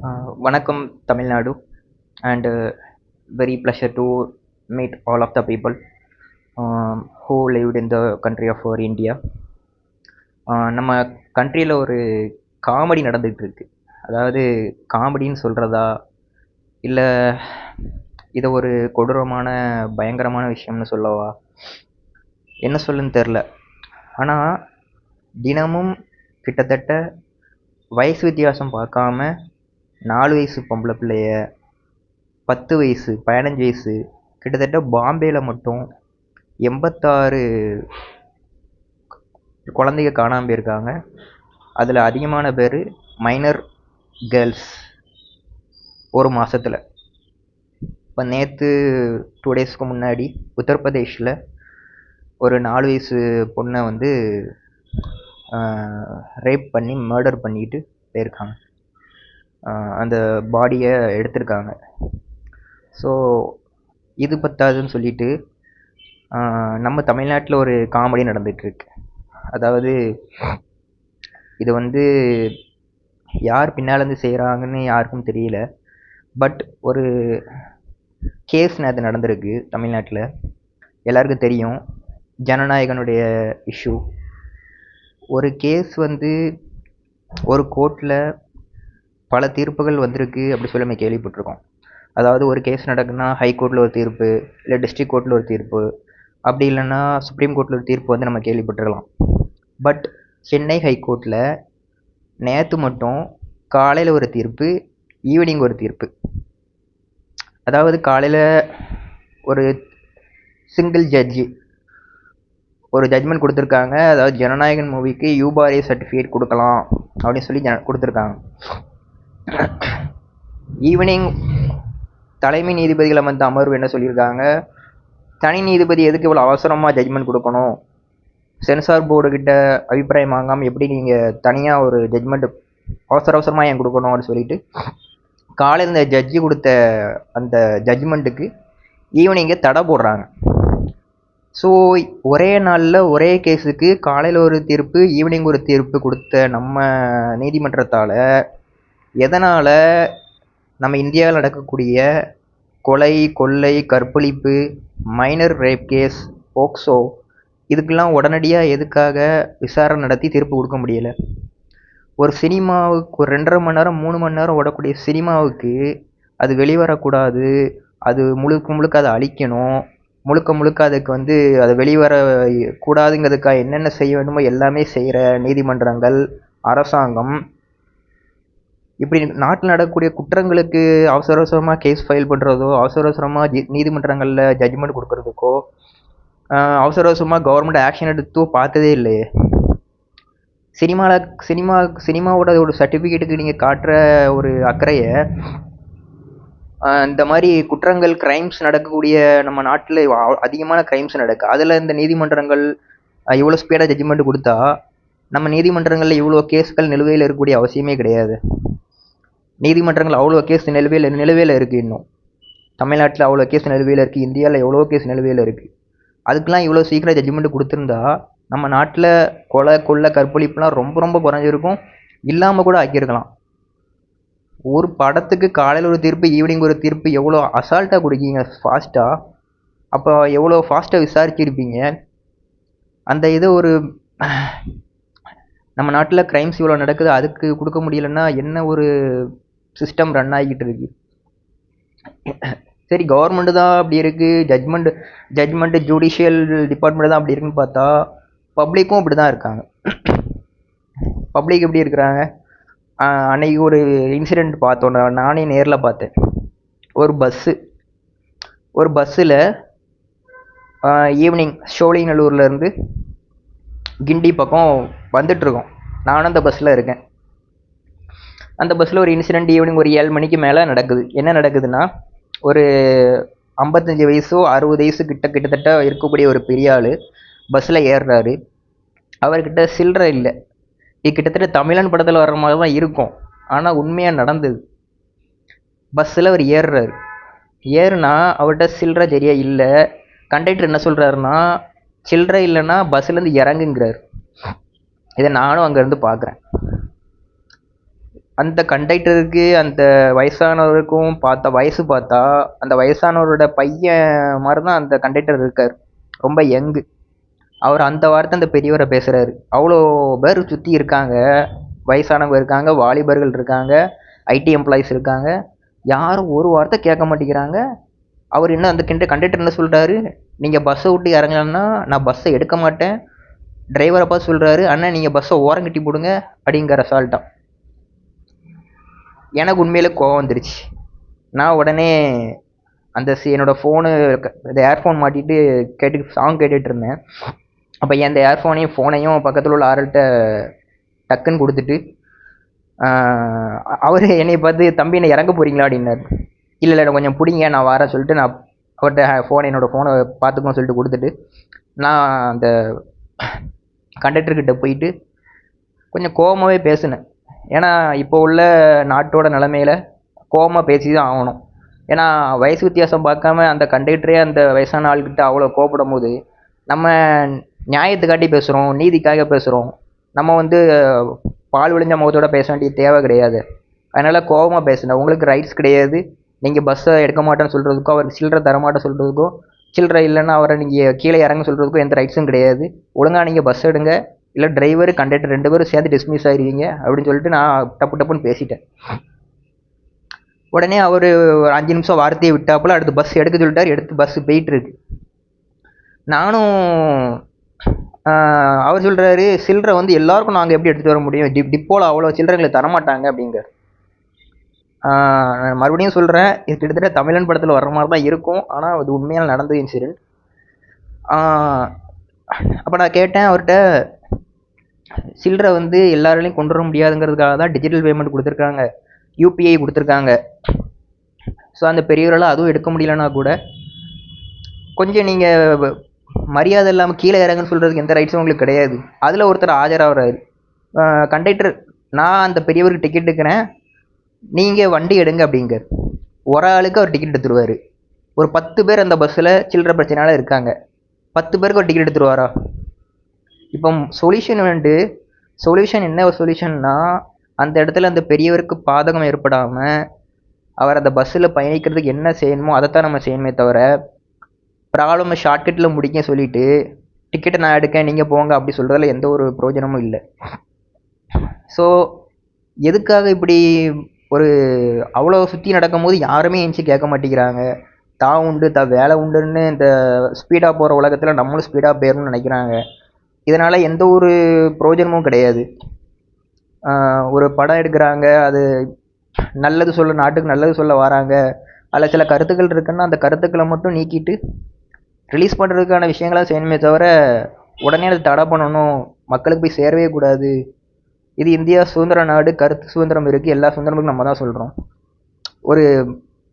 Vanakkam Tamil Nadu, and very pleasure to meet all of the people who lived in the country of our India. நம்ம கண்ட்ரியில் ஒரு comedy நடந்துகிட்டு இருக்கு. அதாவது காமெடின்னு சொல்கிறதா இல்லை இதை ஒரு கொடூரமான பயங்கரமான விஷயம்னு சொல்லவா, என்ன சொல்லுன்னு தெரில. ஆனால் தினமும் கிட்டத்தட்ட வயசு வித்தியாசம் பார்க்காம 4 வயசு பொம்பளை பிள்ளைய, 10 வயசு, 15 வயசு, கிட்டத்தட்ட பாம்பேயில் மட்டும் 86 குழந்தைங்க காணாமல் போயிருக்காங்க. அதில் அதிகமான பேர் மைனர் கேர்ள்ஸ். ஒரு மாதத்தில் இப்போ நேற்று 2 டேஸ்க்கு முன்னாடி உத்தரப்பிரதேஷில் ஒரு 4 வயசு பொண்ணை வந்து ரேப் பண்ணி மர்டர் பண்ணிட்டு போயிருக்காங்க. அந்த பாடியை எடுத்திருக்காங்க. ஸோ இது பத்தாதுன்னு சொல்லிட்டு நம்ம தமிழ்நாட்டில் ஒரு காமெடி நடந்துகிட்ருக்கு. அதாவது இது வந்து யார் பின்னாலேருந்து செய்கிறாங்கன்னு யாருக்கும் தெரியல. பட் ஒரு கேஸ் நேற்று நடந்திருக்கு தமிழ்நாட்டில். எல்லாருக்கும் தெரியும், ஜனநாயகனுடைய இஷ்யூ. ஒரு கேஸ் வந்து ஒரு கோர்ட்டில் பல தீர்ப்புகள் வந்திருக்கு அப்படி சொல்லி நம்ம கேள்விப்பட்டிருக்கோம். அதாவது ஒரு கேஸ் நடக்குன்னா ஹைகோர்ட்டில் ஒரு தீர்ப்பு, இல்லை டிஸ்ட்ரிக்ட் கோர்ட்டில் ஒரு தீர்ப்பு, அப்படி இல்லைன்னா சுப்ரீம் கோர்ட்டில் ஒரு தீர்ப்பு வந்து நம்ம கேள்விப்பட்டிருக்கலாம். பட் சென்னை ஹைகோர்ட்டில் நேற்று மட்டும் காலையில் ஒரு தீர்ப்பு, ஈவினிங் ஒரு தீர்ப்பு. அதாவது காலையில் ஒரு சிங்கிள் ஜட்ஜி ஒரு ஜட்ஜ்மெண்ட் கொடுத்துருக்காங்க. அதாவது ஜனநாயகன் மூவிக்கு யூபாரே சர்டிஃபிகேட் கொடுக்கலாம் அப்படின்னு சொல்லி கொடுத்துருக்காங்க. ஈவினிங் தலைமை நீதிபதிகளை வந்து அமர்வு என்ன சொல்லியிருக்காங்க, தனி நீதிபதி எதுக்கு இவ்வளோ அவசரமாக ஜட்ஜ்மெண்ட் கொடுக்கணும், சென்சார் போர்டுக்கிட்ட அபிப்பிராயம் வாங்காமல் எப்படி நீங்கள் தனியாக ஒரு ஜட்ஜ்மெண்ட் அவசரமாக ஏன் கொடுக்கணும் அப்படின்னு சொல்லிட்டு காலையில் இந்த ஜட்ஜி கொடுத்த அந்த ஜட்ஜ்மெண்ட்டுக்கு ஈவினிங்கே தடை போடுறாங்க. ஸோ ஒரே நாளில் ஒரே கேஸுக்கு காலையில் ஒரு தீர்ப்பு, ஈவினிங் ஒரு தீர்ப்பு கொடுத்த நம்ம நீதிமன்றத்தால் எதனால் நம்ம இந்தியாவில் நடக்கக்கூடிய கொலை, கொள்ளை, கற்பழிப்பு, மைனர் ரேப் கேஸ், போக்சோ, இதுக்கெல்லாம் உடனடியாக எதுக்காக விசாரணை நடத்தி தீர்ப்பு கொடுக்க முடியலை? ஒரு சினிமாவுக்கு ஒரு 2.5 மணி நேரம் 3 மணி நேரம் ஓடக்கூடிய சினிமாவுக்கு அது வெளிவரக்கூடாது, அது முழுக்க அதை அழிக்கணும், முழுக்க அதுக்கு வந்து அதை வெளிவர கூடாதுங்கிறதுக்காக என்னென்ன செய்ய வேண்டுமோ எல்லாமே செய்கிற நீதிமன்றங்கள், அரசாங்கம், இப்படி நாட்டில் நடக்கக்கூடிய குற்றங்களுக்கு அவசரமாக கேஸ் ஃபைல் பண்ணுறதோ, அவசரமாக நீதிமன்றங்களில் ஜட்ஜ்மெண்ட் கொடுக்கறதுக்கோ, அவசரமாக கவர்மெண்ட் ஆக்ஷன் எடுத்தோ பார்த்ததே இல்லையே. சினிமாவோட ஒரு சர்டிஃபிகேட்டுக்கு நீங்கள் காட்டுற ஒரு அக்கறையை இந்த மாதிரி குற்றங்கள், கிரைம்ஸ் நடக்கக்கூடிய நம்ம நாட்டில் அதிகமான கிரைம்ஸ் நடக்கு. அதில் இந்த நீதிமன்றங்கள் இவ்வளோ ஸ்பீடாக ஜட்ஜ்மெண்ட் கொடுத்தா நம்ம நீதிமன்றங்களில் இவ்வளோ கேஸ்கள் நிலுவையில் இருக்கக்கூடிய அவசியமே கிடையாது. நீதிமன்றங்கள் அவ்வளோ கேஸ் நிலுவையில் இருக்குது. இன்னும் தமிழ்நாட்டில் அவ்வளோ கேஸ் நிலுவையில் இருக்குது, இந்தியாவில் எவ்வளோ கேஸ் நிலுவையில் இருக்குது. அதுக்கெலாம் இவ்வளோ சீக்கிரம் ஜட்ஜ்மெண்ட் கொடுத்துருந்தா நம்ம நாட்டில் கொலை, கொள்ளை, கற்பழிப்புலாம் ரொம்ப குறைஞ்சிருக்கும், இல்லாமல் கூட ஆக்கியிருக்கலாம். ஒரு படத்துக்கு காலையில் ஒரு தீர்ப்பு, ஈவினிங் ஒரு தீர்ப்பு, எவ்வளோ அசால்ட்டாக கொடுக்கீங்க ஃபாஸ்ட்டாக. அப்போ எவ்வளோ ஃபாஸ்ட்டாக விசாரிச்சிருப்பீங்க. அந்த இது ஒரு நம்ம நாட்டில் க்ரைம்ஸ் இவ்வளோ நடக்குது, அதுக்கு கொடுக்க முடியலன்னா என்ன ஒரு சிஸ்டம் ரன் ஆகிக்கிட்டு இருக்கு? சரி, கவர்மெண்ட்டு தான் அப்படி இருக்குது, ஜட்ஜ்மெண்ட்டு ஜுடிஷியல் டிபார்ட்மெண்ட் தான் அப்படி இருக்குன்னு பார்த்தா பப்ளிக்கும் அப்படி தான் இருக்காங்க. பப்ளிக் எப்படி இருக்கிறாங்க? அன்னைக்கு ஒரு இன்சிடெண்ட் பார்த்தோம், நானே நேரில் பார்த்தேன். ஒரு பஸ்ஸில் ஈவினிங் சோழிநல்லூர்லேருந்து கிண்டி பக்கம் வந்துட்டுருக்கோம். நானும் அந்த பஸ்ஸில் இருக்கேன். அந்த பஸ்ஸில் ஒரு இன்சிடெண்ட் ஈவினிங் ஒரு 7 மணிக்கு மேலே நடக்குது. என்ன நடக்குதுன்னா, ஒரு 55 வயசோ 60 வயசு கிட்டத்தட்ட இருக்கக்கூடிய ஒரு பெரிய ஆள் பஸ்ஸில் ஏறுறாரு. அவர்கிட்ட சில்லறை இல்லை. இது கிட்டத்தட்ட தமிழன் படத்தில் வர்ற மாதிரி தான் இருக்கும், ஆனால் உண்மையாக நடந்தது. பஸ்ஸில் அவர் ஏறுனா அவர்கிட்ட சில்லறை சரியா இல்லை. கண்டக்டர் என்ன சொல்கிறாருன்னா, சில்லறை இல்லைன்னா பஸ்ஸுலேருந்து இறங்குங்கிறார். இதை நானும் அங்கேருந்து பார்க்குறேன். அந்த கண்டக்டருக்கு அந்த வயசானவருக்கும் வயசு பார்த்தா அந்த வயசானவரோட பையன் மாதிரி தான் அந்த கண்டக்டர் இருக்கார். ரொம்ப யங்கு. அவர் அந்த வார்த்தை அந்த பெரியவரை பேசுகிறாரு. அவ்வளோ பேர் சுற்றி இருக்காங்க. வயசானவங்க இருக்காங்க, வாலிபர்கள் இருக்காங்க, ஐடி எம்ப்ளாயிஸ் இருக்காங்க. யாரும் ஒரு வார்த்தை கேட்க மாட்டேங்கிறாங்க. அவர் என்ன அந்த கண்டக்டர் என்ன சொல்கிறாரு, நீங்கள் பஸ்ஸை விட்டு இறங்கலன்னா நான் பஸ்ஸை எடுக்க மாட்டேன். டிரைவரை பார்த்து சொல்கிறாரு, அண்ணன் நீங்கள் பஸ்ஸை ஓரங்கட்டி போடுங்க அப்படிங்கிற அசால்ட்டாக. எனக்கு உண்மையிலே கோவம் வந்துருச்சு. நான் உடனே அந்த என்னோடய ஃபோனு இந்த ஏர்ஃபோன் மாட்டிட்டு சாங் கேட்டுட்டு இருந்தேன். அப்போ அந்த ஃபோனையும் பக்கத்தில் உள்ள ஆள்கிட்ட டக்குன்னு கொடுத்துட்டு அவர் என்னை பார்த்து, தம்பி என்ன இறங்க போகிறீங்களா அப்படின்னாரு. இல்லை இல்லை கொஞ்சம் பிடிங்க நான் வரேன் சொல்லிட்டு நான் அவர்கிட்ட என்னோடய ஃபோனை பார்த்துக்கோன்னு சொல்லிட்டு கொடுத்துட்டு நான் அந்த கண்டக்டர்கிட்ட போயிட்டு கொஞ்சம் கோவமாகவே பேசினேன். ஏன்னா இப்போ உள்ள நாட்டோட நிலமையில கோவமாக பேசி தான் ஆகணும். ஏன்னா வயசு வித்தியாசம் பார்க்காம அந்த கண்டக்டரே அந்த வயசான ஆள்கிட்ட அவ்வளோ கோவப்படும் போது நம்ம நியாயத்துக்காட்டி பேசுகிறோம், நீதிக்காக பேசுகிறோம். நம்ம வந்து பால் விழிஞ்ச முகத்தோட பேச வேண்டிய தேவை கிடையாது. அதனால் கோவமாக பேசினேன். உங்களுக்கு ரைட்ஸ் கிடையாது. நீங்கள் பஸ்ஸை எடுக்க மாட்டேன்னு சொல்கிறதுக்கோ, அவருக்கு சில்லறை தரமாட்டேன்னு சொல்கிறதுக்கோ, சில்லறை இல்லைன்னா அவரை நீங்கள் கீழே இறங்க சொல்கிறதுக்கோ எந்த ரைட்ஸும் கிடையாது. ஒழுங்காக நீங்கள் பஸ் எடுங்க, இல்லை டிரைவர் கண்டக்டர் 2 பேரும் சேர்ந்து டிஸ்மிஸ் ஆகிடுவீங்க அப்படின்னு சொல்லிட்டு நான் டப்புன்னு பேசிட்டேன். உடனே அவர் ஒரு 5 நிமிஷம் வார்த்தையை விட்டாப்புல அடுத்து பஸ் எடுக்க சொல்லிட்டார். எடுத்து பஸ்ஸு போயிட்டுருக்கு. நானும் அவர் சொல்கிறாரு, சில்லறை வந்து எல்லாருக்கும் நாங்கள் எப்படி எடுத்துகிட்டு வர முடியும், டிப்போவில் அவ்வளோ சில்லறைங்களை தரமாட்டாங்க அப்படிங்கிற. நான் மறுபடியும் சொல்கிறேன், இது கிட்டத்தட்ட தமிழன் படத்தில் வர்ற மாதிரி தான் இருக்கும். ஆனால் அது உண்மையாக நடந்த இன்சிடென்ட். அப்போ நான் கேட்டேன் அவர்கிட்ட, சில்லறை வந்து எல்லாராலையும் கொண்டு வர முடியாதுங்கிறதுக்காக தான் டிஜிட்டல் பேமெண்ட் கொடுத்துருக்காங்க, யூபிஐ கொடுத்துருக்காங்க. ஸோ அந்த பெரியவரெல்லாம் அதுவும் எடுக்க முடியலன்னா கூட கொஞ்சம் நீங்கள் மரியாதை இல்லாமல் கீழே இறங்குன்னு சொல்கிறதுக்கு எந்த ரைட்ஸும் உங்களுக்கு கிடையாது. அதில் ஒருத்தர் ஆஜராகிறாரு. கண்டக்டர், நான் அந்த பெரியவருக்கு டிக்கெட் எடுக்கிறேன், நீங்கள் வண்டி எடுங்க அப்படிங்கார். ஒரு ஆளுக்கு அவர் டிக்கெட் எடுத்துருவார். ஒரு 10 பேர் அந்த பஸ்ஸில் சில்லறை பிரச்சனையால் இருக்காங்க. 10 பேருக்கு ஒரு டிக்கெட் எடுத்துருவாரா? இப்போ சொல்யூஷன் என்ன ஒரு சொல்யூஷன்னா, அந்த இடத்துல அந்த பெரியவருக்கு பாதகம் ஏற்படாமல் அவர் அந்த பஸ்ஸில் பயணிக்கிறதுக்கு என்ன செய்யணுமோ அதைத்தான் நம்ம செய்யணுமே தவிர, ப்ராப்ளமை ஷார்ட்கட்டில் முடிக்க சொல்லிவிட்டு டிக்கெட்டை நான் எடுக்கேன் நீங்கள் போங்க அப்படி சொல்கிறதுல எந்த ஒரு பிரயோஜனமும் இல்லை. ஸோ எதுக்காக இப்படி ஒரு அவ்வளோ சுற்றி நடக்கும்போது யாருமே எந்திச்சு கேட்க மாட்டேங்கிறாங்க. தான் உண்டு வேலை உண்டுன்னு இந்த ஸ்பீடாக போகிற உலகத்தில் நம்மளும் ஸ்பீடாக போயிடணும்னு நினைக்கிறாங்க. இதனால் எந்த ஒரு பிரயோஜனமும் கிடையாது. ஒரு படம் எடுக்கிறாங்க, அது நாட்டுக்கு நல்லது சொல்ல வராங்க, அதில் சில கருத்துக்கள் இருக்குன்னா அந்த கருத்துக்களை மட்டும் நீக்கிட்டு ரிலீஸ் பண்ணுறதுக்கான விஷயங்களாக செய்யணுமே தவிர உடனே அதை தடை பண்ணணும், மக்களுக்கு போய் சேரவே கூடாது. இது இந்தியா சுதந்திர நாடு, கருத்து சுதந்திரம் இருக்குது, எல்லா சுதந்திரமும் நம்ம தான் சொல்கிறோம். ஒரு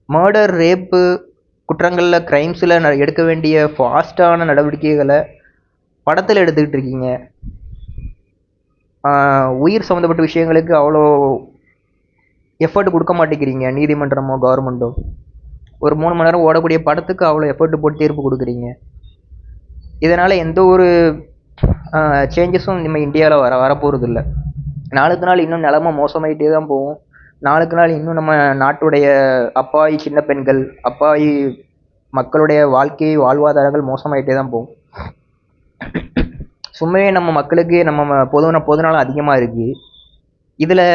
மர்டர், ரேப்பு குற்றங்களில், க்ரைம்ஸில் எடுக்க வேண்டிய ஃபாஸ்ட்டான நடவடிக்கைகளை படத்தில் எடுத்துக்கிட்டு இருக்கீங்க. உயிர் சம்மந்தப்பட்ட விஷயங்களுக்கு அவ்வளோ எஃபர்ட் கொடுக்க மாட்டேங்கிறீங்க. நீதிமன்றமோ கவர்மெண்ட்டோ ஒரு 3 மணி நேரம் ஓடக்கூடிய படத்துக்கு அவ்வளோ எஃபர்ட் போட்டு தீர்ப்பு கொடுக்குறீங்க. இதனால் எந்த ஒரு சேஞ்சஸும் நம்ம இந்தியாவில் வரப்போகிறது இல்லை. நாளுக்கு நாள் இன்னும் நிலமை மோசமாயிட்டே தான் போகும். நாளுக்கு நாள் இன்னும் நம்ம நாட்டுடைய அப்பாவி சின்ன பெண்கள், அப்பாவி மக்களுடைய வாழ்வாதாரங்கள் மோசமாயிட்டே தான் போகும். சும்மாவே நம்ம மக்களுக்கு நம்ம பொதுநலம் அதிகமாக இருக்குது. இதில்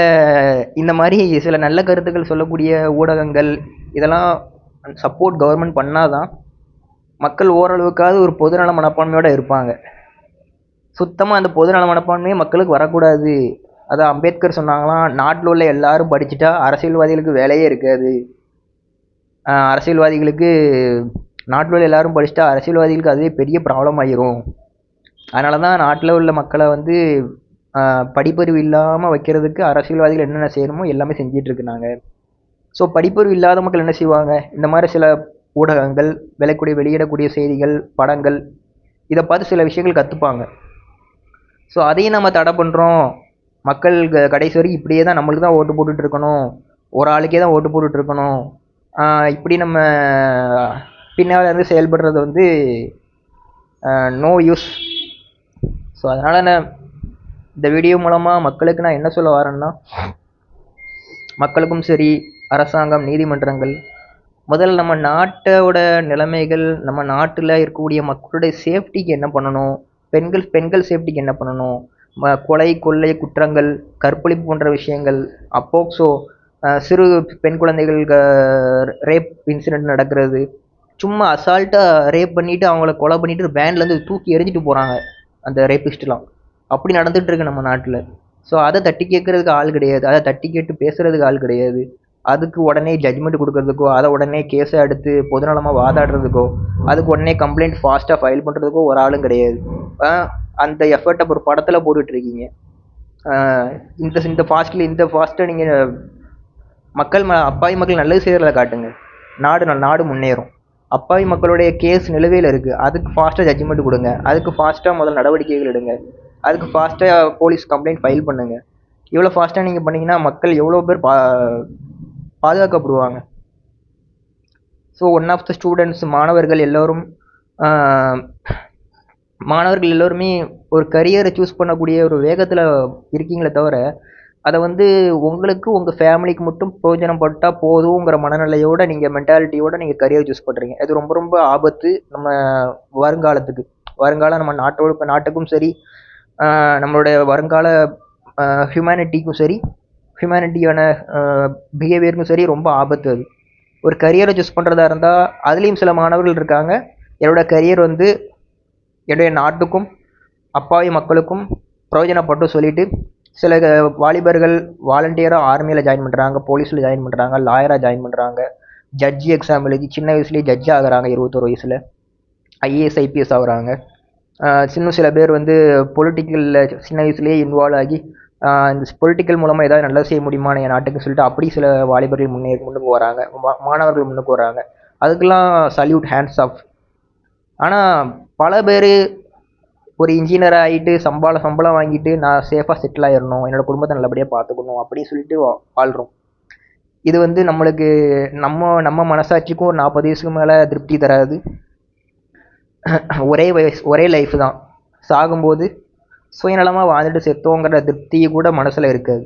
இந்த மாதிரி சில நல்ல கருத்துக்கள் சொல்லக்கூடிய ஊடகங்கள் இதெல்லாம் சப்போர்ட் கவர்மெண்ட் பண்ணால் தான் மக்கள் ஓரளவுக்காவது ஒரு பொதுநல மனப்பான்மையோடு இருப்பாங்க. சுத்தமாக அந்த பொதுநல மனப்பான்மையே மக்களுக்கு வரக்கூடாது. அதான் அம்பேத்கர் சொன்னாங்களாம், நாட்டில் உள்ள எல்லாரும் படிச்சுட்டா அரசியல்வாதிகளுக்கு வேலையே இருக்காது. நாட்டில் உள்ள எல்லாரும் படிச்சுட்டா அரசியல்வாதிகளுக்கு அதுவே பெரிய ப்ராப்ளம் ஆகிரும். அதனால தான் நாட்டில் உள்ள மக்களை வந்து படிப்பறிவு இல்லாமல் வைக்கிறதுக்கு அரசியல்வாதிகள் என்னென்ன செய்யணுமோ எல்லாமே செஞ்சிட்ருக்குனாங்க. ஸோ படிப்பறிவு இல்லாத மக்கள் என்ன செய்வாங்க, இந்த மாதிரி சில ஊடகங்கள் வெளியிடக்கூடிய செய்திகள், படங்கள் இதை பார்த்து சில விஷயங்கள் கற்றுப்பாங்க. ஸோ அதையும் நம்ம தடை பண்ணுறோம். மக்கள் கடைசி வரைக்கும் இப்படியே தான் நம்மளுக்கு தான் ஓட்டு போட்டுட்ருக்கணும், ஒரு ஆளுக்கே தான் ஓட்டு போட்டுட்ருக்கணும், இப்படி நம்ம பின்னால் இருந்து செயல்படுறது வந்து நோ யூஸ். ஸோ அதனால் நான் இந்த வீடியோ மூலமாக மக்களுக்கு நான் என்ன சொல்ல வரேன்னா, மக்களுக்கும் சரி, அரசாங்கம், நீதிமன்றங்கள், முதல்ல நம்ம நாட்டோட நிலைமைகள், நம்ம நாட்டில் இருக்கக்கூடிய மக்களுடைய சேஃப்டிக்கு என்ன பண்ணணும், பெண்கள் பெண்கள் சேஃப்டிக்கு என்ன பண்ணணும், கொலை கொள்ளை குற்றங்கள், கற்பழிப்பு போன்ற விஷயங்கள், அப்போக்சோ, சிறு பெண் குழந்தைகள் ரேப் இன்சிடென்ட் நடக்கிறது, சும்மா அசால்ட்டாக ரேப் பண்ணிவிட்டு அவங்கள கொலை பண்ணிவிட்டு வேன்லேருந்து தூக்கி எறிஞ்சிட்டு போகிறாங்க அந்த ரேப்பிஸ்ட்லாம். அப்படி நடந்துகிட்டு இருக்கு நம்ம நாட்டில். ஸோ அதை தட்டி கேட்குறதுக்கு ஆள் கிடையாது, அதை தட்டி கேட்டு பேசுகிறதுக்கு ஆள் கிடையாது. அதுக்கு உடனே ஜட்ஜ்மெண்ட் கொடுக்கறதுக்கோ, அதை உடனே கேஸை எடுத்து பொதுநலமாக வாதாடுறதுக்கோ, அதுக்கு உடனே கம்ப்ளைண்ட் ஃபாஸ்ட்டாக ஃபைல் பண்ணுறதுக்கோ ஒரு ஆளும் கிடையாது. அந்த எஃபர்ட்டை ஒரு படத்தில் போட்டுட்ருக்கீங்க. இந்த இந்த ஃபாஸ்ட்டை நீங்கள் மக்கள் அப்பாவி மக்கள் நல்லது செய்கிறத காட்டுங்க. நாடு முன்னேறும். அப்பாவி மக்களுடைய கேஸ் நிலுவையில் இருக்குது, அதுக்கு ஃபாஸ்ட்டாக ஜட்ஜ்மெண்ட் கொடுங்க, அதுக்கு ஃபாஸ்ட்டாக முதல் நடவடிக்கைகள் எடுங்க, அதுக்கு ஃபாஸ்ட்டாக போலீஸ் கம்ப்ளைண்ட் ஃபைல் பண்ணுங்கள். இவ்வளோ ஃபாஸ்ட்டாக நீங்கள் பண்ணிங்கன்னா மக்கள் எவ்வளோ பேர் பாதுகாக்கப்படுவாங்க. So one of the students, மாணவர்கள் எல்லோருமே ஒரு கரியரை சூஸ் பண்ணக்கூடிய ஒரு வேகத்தில் இருக்கீங்களே தவிர, அதை வந்து உங்களுக்கு உங்கள் ஃபேமிலிக்கு மட்டும் பிரயோஜனப்பட்டால் போதுங்கிற மனநிலையோடு நீங்கள் மென்டாலிட்டியோடு நீங்கள் கரியர் சூஸ் பண்ணுறீங்க. இது ரொம்ப ரொம்ப ஆபத்து நம்ம வருங்கால நம்ம நாட்டுக்கும் சரி, நம்மளுடைய வருங்கால ஹியூமனிட்டிக்கும் சரி, ஹியூமனிட்டியான பிஹேவியருக்கும் சரி ரொம்ப ஆபத்து. அது ஒரு கரியரை சூஸ் பண்ணுறதா இருந்தால் அதுலேயும் சில மாணவர்கள் இருக்காங்க, என்னோடய கரியர் வந்து என்னுடைய நாட்டுக்கும் அப்பாவி மக்களுக்கும் பிரயோஜனப்பட்டு சொல்லிவிட்டு சில வாலிபர்கள் வாலண்டியராக ஆர்மியில் ஜாயின் பண்ணுறாங்க, போலீஸில் ஜாயின் பண்ணுறாங்க, லாயராக ஜாயின் பண்ணுறாங்க, ஜட்ஜி எக்ஸாம் எழுதி சின்ன வயசுலேயே ஜட்ஜி ஆகுறாங்க, 21 வயசில் ஐஏஎஸ் ஐபிஎஸ் ஆகுறாங்க. இன்னும் சில பேர் வந்து பொலிட்டிக்கலில் சின்ன வயசுலேயே இன்வால்வ் ஆகி இந்த பொலிட்டிக்கல் மூலமாக ஏதாவது நல்லது செய்ய முடியுமா என் நாட்டுக்கு சொல்லிட்டு அப்படி சில வாலிபர்கள் முன்னுக்கு வராங்க, மாணவர்கள் முன்னுக்கு வராங்க. அதுக்கெல்லாம் சல்யூட், ஹேண்ட்ஸ் ஆஃப். ஆனால் பல பேர் ஒரு இன்ஜினியர் ஆகிட்டு சம்பளம் வாங்கிட்டு நான் சேஃபாக செட்டில் ஆகிடணும், என்னோடய குடும்பத்தை நல்லபடியாக பார்த்துக்கணும் அப்படின்னு சொல்லிட்டு வாழ்கிறோம். இது வந்து நம்மளுக்கு நம்ம மனசாட்சிக்கும் ஒரு 40 வயசுக்கு மேலே திருப்தி தராது. ஒரே லைஃப் தான், சாகும்போது சுயநலமாக வாழ்ந்துட்டு செத்தோங்கிற திருப்தி கூட மனசில் இருக்காது.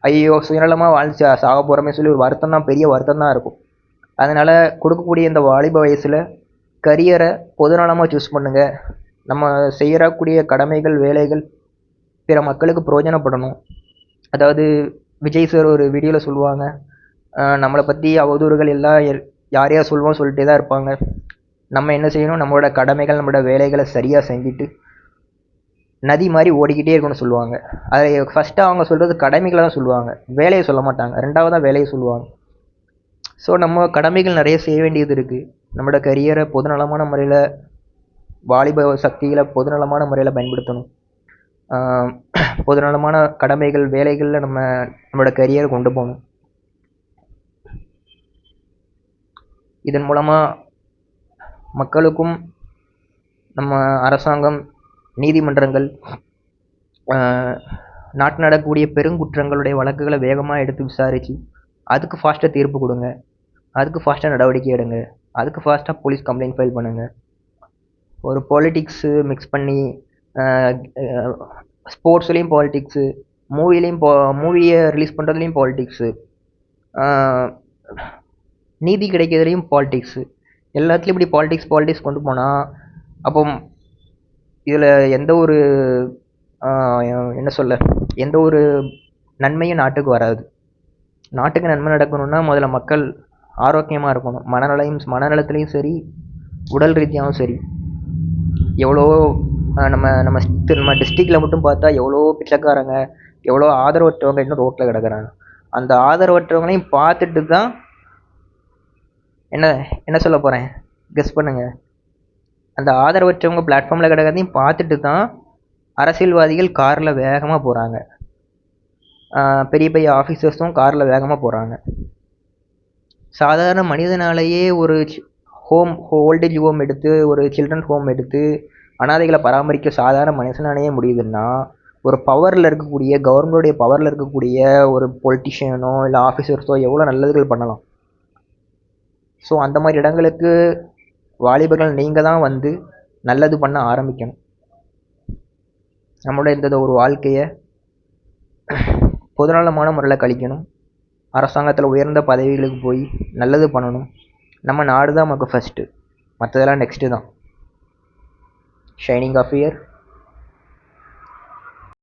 ஐயோ சுயநலமாக வாழ்ந்து சாக போகிறோமே சொல்லி ஒரு வருத்தம் தான், பெரிய வருத்தம் தான் இருக்கும். அதனால் கொடுக்கக்கூடிய இந்த வாலிப வயசில் கரியரை பொதுநலமாக சூஸ் பண்ணுங்கள். நம்ம செய்யக்கூடிய கடமைகள், வேலைகள் பிற மக்களுக்கு பிரயோஜனப்படணும். அதாவது விஜய் சார் ஒரு வீடியோவில் சொல்லுவாங்க, நம்மளை பற்றி அவதூறுகள் எல்லாம் யாரையா சொல்லுவோம் சொல்லிட்டே தான் இருப்பாங்க. நம்ம என்ன செய்யணும், நம்மளோட கடமைகள், நம்மளோட வேலைகளை சரியாக செஞ்சுட்டு நதி மாதிரி ஓடிக்கிட்டே இருக்குன்னு சொல்லுவாங்க. அதை ஃபஸ்ட்டு அவங்க சொல்கிறது கடமைகளை தான் சொல்லுவாங்க, வேலையை சொல்ல மாட்டாங்க. ரெண்டாவதாக வேலையை சொல்லுவாங்க. ஸோ நம்ம கடமைகள் நிறைய செய்ய வேண்டியது இருக்குது. நம்மளோட கரியரை பொதுநலமான முறையில், வாலிப சக்திகளை பொதுநலமான முறையில் பயன்படுத்தணும். பொதுநலமான கடமைகள், வேலைகளில் நம்மளோட கரியரை கொண்டு போகணும். இதன் மூலமாக மக்களுக்கும் நம்ம அரசாங்கம், நீதிமன்றங்கள், நாட்டில் நடக்கக்கூடிய பெருங்குற்றங்களுடைய வழக்குகளை வேகமாக எடுத்து விசாரித்து அதுக்கு ஃபாஸ்ட்டாக தீர்ப்பு கொடுங்க, அதுக்கு ஃபாஸ்ட்டாக நடவடிக்கை எடுங்க, அதுக்கு ஃபாஸ்ட்டாக போலீஸ் கம்ப்ளைண்ட் ஃபைல் பண்ணுங்கள். ஒரு பாலிட்டிக்ஸு மிக்ஸ் பண்ணி ஸ்போர்ட்ஸ்லேயும் பாலிட்டிக்ஸு, மூவியை ரிலீஸ் பண்ணுறதுலேயும் பாலிட்டிக்ஸு, நீதி கிடைக்கிறதுலையும் பாலிட்டிக்ஸு, எல்லாத்துலேயும் இப்படி பாலிட்டிக்ஸ் கொண்டு போனால் அப்போ இதில் எந்த ஒரு எந்த ஒரு நன்மையும் நாட்டுக்கு வராது. நாட்டுக்கு நன்மை நடக்கணும்னா முதல்ல மக்கள் ஆரோக்கியமாக இருக்கணும். மனநலத்துலேயும் சரி, உடல் ரீதியாகவும் சரி. எவ்வளோ நம்ம டிஸ்ட்ரிக்டில் மட்டும் பார்த்தா எவ்வளோ பிச்சைக்காரங்க, எவ்வளோ ஆதரவற்றவங்க இன்னும் ரோட்டில் கிடக்குறாங்க. அந்த ஆதரவற்றவங்களையும் பார்த்துட்டு தான் என்ன சொல்ல போகிறேன், கெஸ் பண்ணுங்கள். அந்த ஆதரவற்றவங்க பிளாட்ஃபார்மில் கிடக்கிறதையும் பார்த்துட்டு தான் அரசியல்வாதிகள் காரில் வேகமாக போகிறாங்க, பெரிய பெரிய ஆஃபீஸர்ஸும் காரில் வேகமாக போகிறாங்க. சாதாரண மனிதனாலேயே ஒரு ஓல்டேஜ் ஹோம் எடுத்து, ஒரு சில்ட்ரன் ஹோம் எடுத்து அனாதைகளை பராமரிக்க சாதாரண மனுஷனாலேயே முடியுதுன்னா, ஒரு பவரில் இருக்கக்கூடிய, கவர்மெண்ட்டுடைய பவரில் இருக்கக்கூடிய ஒரு பொலிட்டிஷியனோ இல்லை ஆஃபீஸர்ஸோ எவ்வளோ நல்லதுகள் பண்ணலாம். ஸோ அந்த மாதிரி இடங்களுக்கு வாலிபர்கள் நீங்கள் தான் வந்து நல்லது பண்ண ஆரம்பிக்கணும். நம்மளோட இந்த ஒரு வாழ்க்கையை பொதுநலமான முறையில் கழிக்கணும். அரசாங்கத்தில் உயர்ந்த பதவிகளுக்கு போய் நல்லது பண்ணணும். நம்ம நாடு தான் நமக்கு ஃபஸ்ட்டு, மற்றதெல்லாம் நெக்ஸ்ட்டு தான். Shining of year.